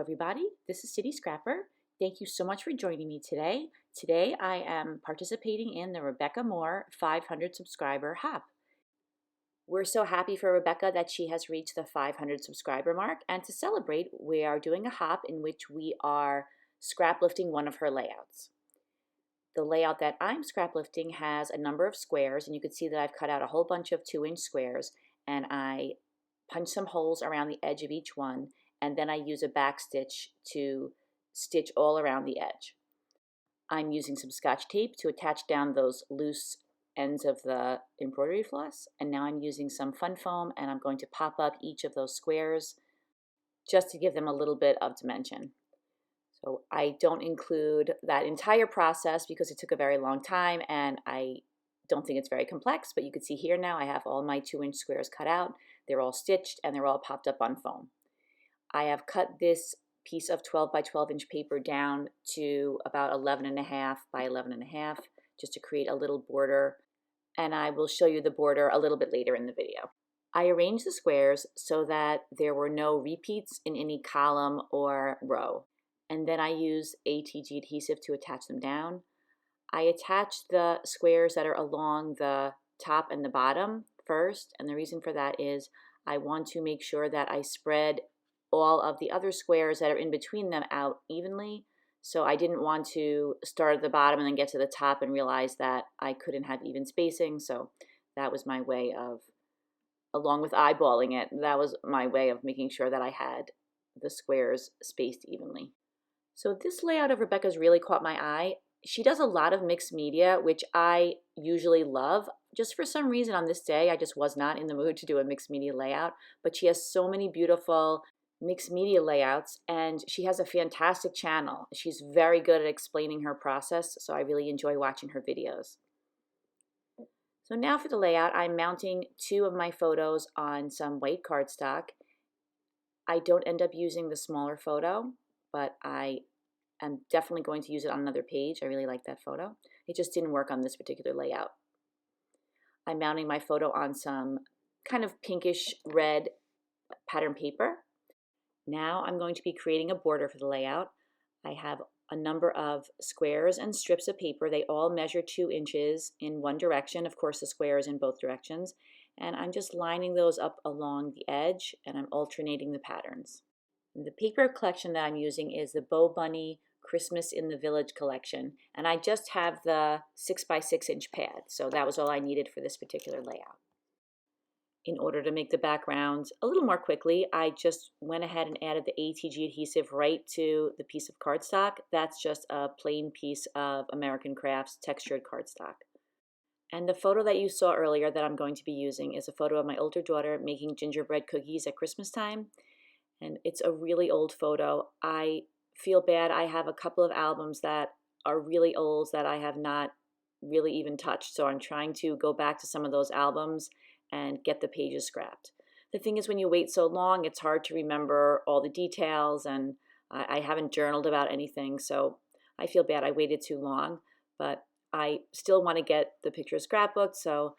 everybody, this is City Scrapper. Thank you so much for joining me today. Today I am participating in the Rebecca Moore 500 subscriber hop. We're so happy for Rebecca that she has reached the 500 subscriber mark, and to celebrate we are doing a hop in which we are scrap lifting one of her layouts. The layout that I'm scrap lifting has a number of squares, and you can see that I've cut out a whole bunch of 2-inch squares, and I punch some holes around the edge of each one, and then I use a back stitch to stitch all around the edge. I'm using some Scotch tape to attach down those loose ends of the embroidery floss, and now I'm using some fun foam, and I'm going to pop up each of those squares just to give them a little bit of dimension. So I don't include that entire process because it took a very long time, and I don't think it's very complex, but you can see here now I have all my 2-inch squares cut out. They're all stitched and they're all popped up on foam. I have cut this piece of 12 by 12 inch paper down to about 11.5 by 11.5 just to create a little border, and I will show you the border a little bit later in the video. I arranged the squares so that there were no repeats in any column or row, and then I use ATG adhesive to attach them down. I attach the squares that are along the top and the bottom first, and the reason for that is I want to make sure that I spread all of the other squares that are in between them out evenly. So I didn't want to start at the bottom and then get to the top and realize that I couldn't have even spacing. So that was my way of, along with eyeballing it, that was my way of making sure that I had the squares spaced evenly. So this layout of Rebecca's really caught my eye. She does a lot of mixed media, which I usually love. Just for some reason on this day, I just was not in the mood to do a mixed media layout, but she has so many beautiful mixed media layouts, and she has a fantastic channel. She's very good at explaining her process, so I really enjoy watching her videos. So now for the layout, I'm mounting 2 of my photos on some white cardstock. I don't end up using the smaller photo, but I'm definitely going to use it on another page. I really like that photo. It just didn't work on this particular layout. I'm mounting my photo on some kind of pinkish red pattern paper. Now I'm going to be creating a border for the layout. I have a number of squares and strips of paper. They all measure 2 inches in one direction. Of course, the square is in both directions. And I'm just lining those up along the edge, and I'm alternating the patterns. The paper collection that I'm using is the Bow Bunny Christmas in the Village collection, and I just have the 6 by 6 inch pad, so that was all I needed for this particular layout. In order to make the background a little more quickly, I just went ahead and added the ATG adhesive right to the piece of cardstock. That's just a plain piece of American Crafts textured cardstock. And the photo that you saw earlier that I'm going to be using is a photo of my older daughter making gingerbread cookies at Christmas time. And it's a really old photo. I feel bad. I have a couple of albums that are really old that I have not really even touched. So I'm trying to go back to some of those albums and get the pages scrapped. The thing is, when you wait so long, it's hard to remember all the details, and I haven't journaled about anything, so I feel bad I waited too long, but I still want to get the picture scrapbooked, so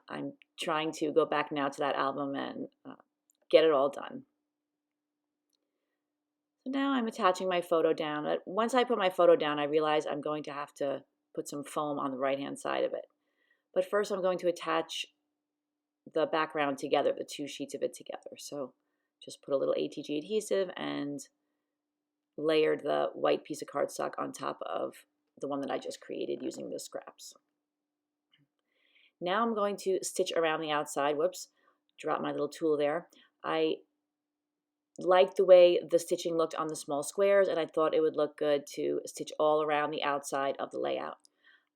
I'm trying to go back now to that album and get it all done. So now I'm attaching my photo down. Once I put my photo down, I realize I'm going to have to put some foam on the right-hand side of it. But first I'm going to attach the background together, the 2 sheets of it together. So just put a little ATG adhesive and layered the white piece of cardstock on top of the one that I just created using the scraps. Now I'm going to stitch around the outside. Whoops, drop my little tool there. I liked the way the stitching looked on the small squares, and I thought it would look good to stitch all around the outside of the layout.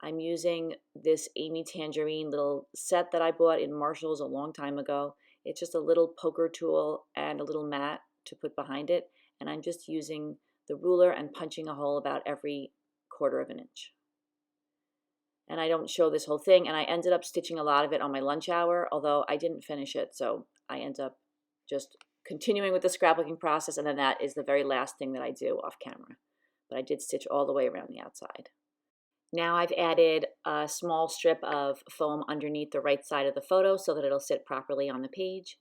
I'm using this Amy Tangerine little set that I bought in Marshall's a long time ago. It's just a little poker tool and a little mat to put behind it, and I'm just using the ruler and punching a hole about every 1/4 of an inch. And I don't show this whole thing, and I ended up stitching a lot of it on my lunch hour, although I didn't finish it, so I end up just continuing with the scrapbooking process, and then that is the very last thing that I do off camera. But I did stitch all the way around the outside. Now I've added a small strip of foam underneath the right side of the photo so that it'll sit properly on the page.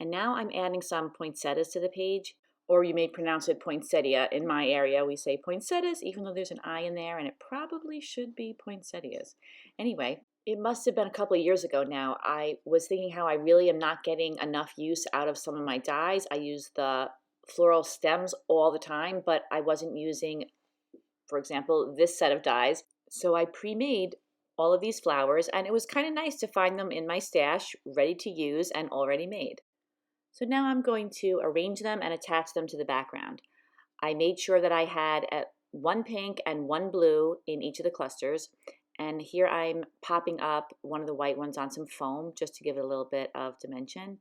And now I'm adding some poinsettias to the page. or you may pronounce it poinsettia. In my area, we say poinsettias, even though there's an I in there, and it probably should be poinsettias. Anyway, it must have been a couple of years ago now. I was thinking how I really am not getting enough use out of some of my dies. I use the floral stems all the time, but I wasn't using, for example, this set of dies. So I pre-made all of these flowers, and it was kind of nice to find them in my stash, ready to use and already made. So now I'm going to arrange them and attach them to the background. I made sure that I had one pink and one blue in each of the clusters. And here I'm popping up one of the white ones on some foam just to give it a little bit of dimension.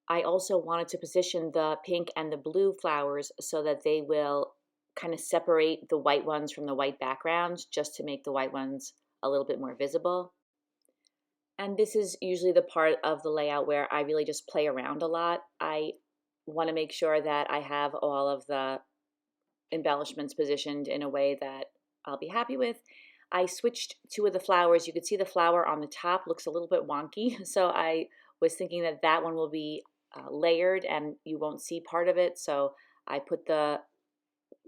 I also wanted to position the pink and the blue flowers so that they will kind of separate the white ones from the white backgrounds, just to make the white ones a little bit more visible. And this is usually the part of the layout where I really just play around a lot. I want to make sure that I have all of the embellishments positioned in a way that I'll be happy with. I switched two of the flowers. You could see the flower on the top looks a little bit wonky, so I was thinking that that one will be layered and you won't see part of it, so I put the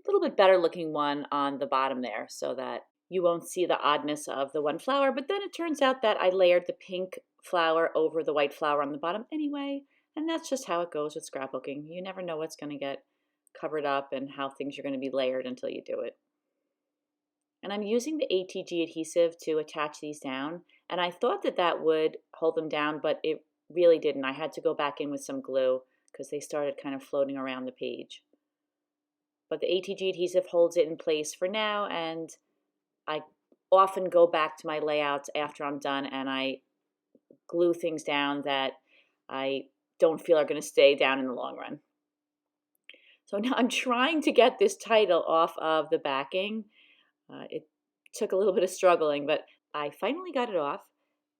little bit better looking one on the bottom there so that you won't see the oddness of the one flower. But then it turns out that I layered the pink flower over the white flower on the bottom anyway, and that's just how it goes with scrapbooking. You never know what's going to get covered up and how things are going to be layered until you do it. And I'm using the ATG adhesive to attach these down, and I thought that that would hold them down, but it really didn't. I had to go back in with some glue because they started kind of floating around the page. But the ATG adhesive holds it in place for now, and I often go back to my layouts after I'm done and I glue things down that I don't feel are going to stay down in the long run. So now I'm trying to get this title off of the backing. It took a little bit of struggling, but I finally got it off.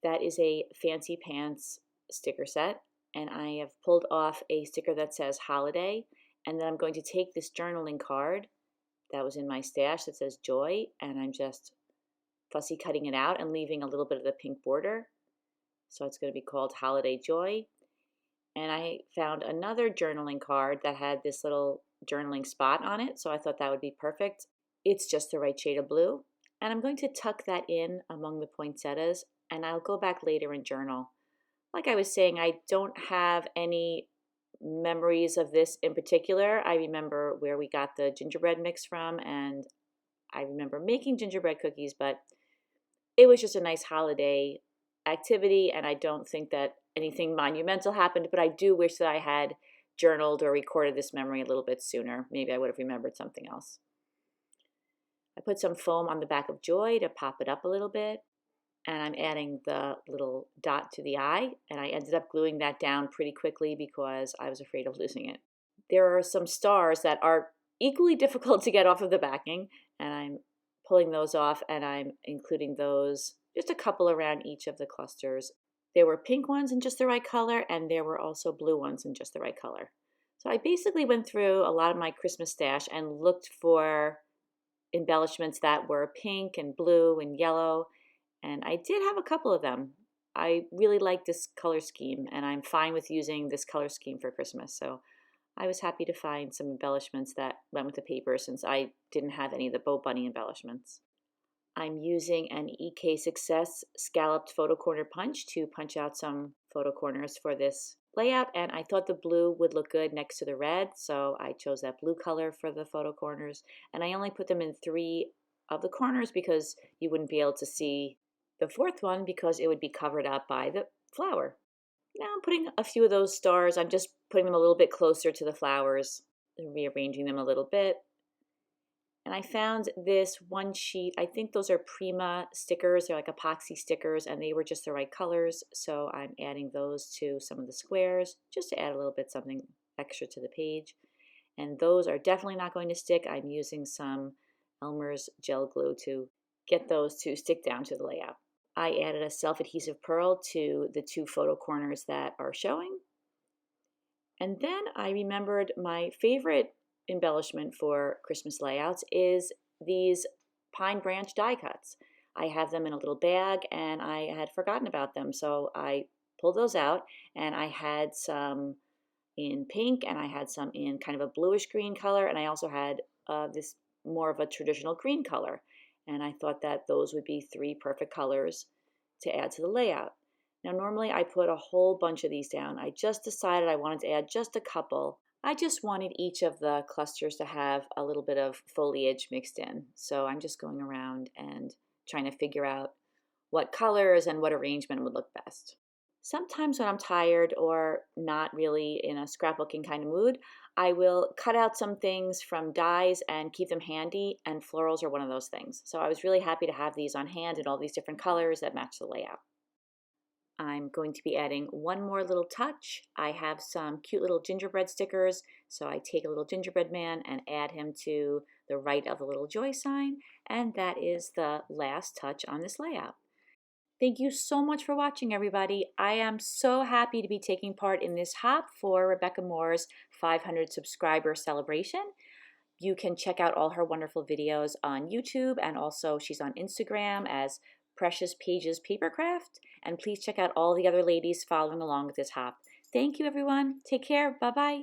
That is a Fancy Pants sticker set, and I have pulled off a sticker that says holiday, and then I'm going to take this journaling card that was in my stash that says joy, and I'm just fussy cutting it out and leaving a little bit of the pink border. So it's going to be called Holiday Joy. And I found another journaling card that had this little journaling spot on it, so I thought that would be perfect. It's just the right shade of blue. And I'm going to tuck that in among the poinsettias, and I'll go back later and journal. Like I was saying, I don't have any memories of this in particular. I remember where we got the gingerbread mix from, and I remember making gingerbread cookies, but it was just a nice holiday activity, and I don't think that anything monumental happened, but I do wish that I had journaled or recorded this memory a little bit sooner. Maybe I would have remembered something else. I put some foam on the back of Joy to pop it up a little bit, and I'm adding the little dot to the eye, and I ended up gluing that down pretty quickly because I was afraid of losing it. There are some stars that are equally difficult to get off of the backing, and I'm pulling those off, and I'm including those, just a couple around each of the clusters. There were pink ones in just the right color, and there were also blue ones in just the right color. So I basically went through a lot of my Christmas stash and looked for embellishments that were pink and blue and yellow, and I did have a couple of them. I really like this color scheme, and I'm fine with using this color scheme for Christmas, so I was happy to find some embellishments that went with the paper since I didn't have any of the Bow Bunny embellishments. I'm using an EK Success scalloped photo corner punch to punch out some photo corners for this layout, and I thought the blue would look good next to the red, so I chose that blue color for the photo corners, and I only put them in 3 of the corners because you wouldn't be able to see the 4th one because it would be covered up by the flower. Now I'm putting a few of those stars, I'm just putting them a little bit closer to the flowers and rearranging them a little bit. And I found this one sheet, I think those are Prima stickers, they're like epoxy stickers, and they were just the right colors, so I'm adding those to some of the squares just to add a little bit something extra to the page. And those are definitely not going to stick. I'm using some Elmer's gel glue to get those to stick down to the layout. I added a self-adhesive pearl to the 2 photo corners that are showing. And then I remembered my favorite embellishment for Christmas layouts is these pine branch die cuts. I have them in a little bag and I had forgotten about them, so I pulled those out, and I had some in pink, and I had some in kind of a bluish green color, and I also had this more of a traditional green color. And I thought that those would be three perfect colors to add to the layout. Now normally I put a whole bunch of these down. I just decided I wanted to add just a couple. I just wanted each of the clusters to have a little bit of foliage mixed in. So I'm just going around and trying to figure out what colors and what arrangement would look best. Sometimes when I'm tired or not really in a scrapbooking kind of mood, I will cut out some things from dies and keep them handy, and florals are one of those things. So I was really happy to have these on hand in all these different colors that match the layout. I'm going to be adding one more little touch. I have some cute little gingerbread stickers, so I take a little gingerbread man and add him to the right of the little joy sign, and that is the last touch on this layout. Thank you so much for watching, everybody. I am so happy to be taking part in this hop for Rebecca Moore's 500 subscriber celebration. You can check out all her wonderful videos on YouTube, and also she's on Instagram as Precious Pages Papercraft. And please check out all the other ladies following along with this hop. Thank you, everyone. Take care. Bye-bye.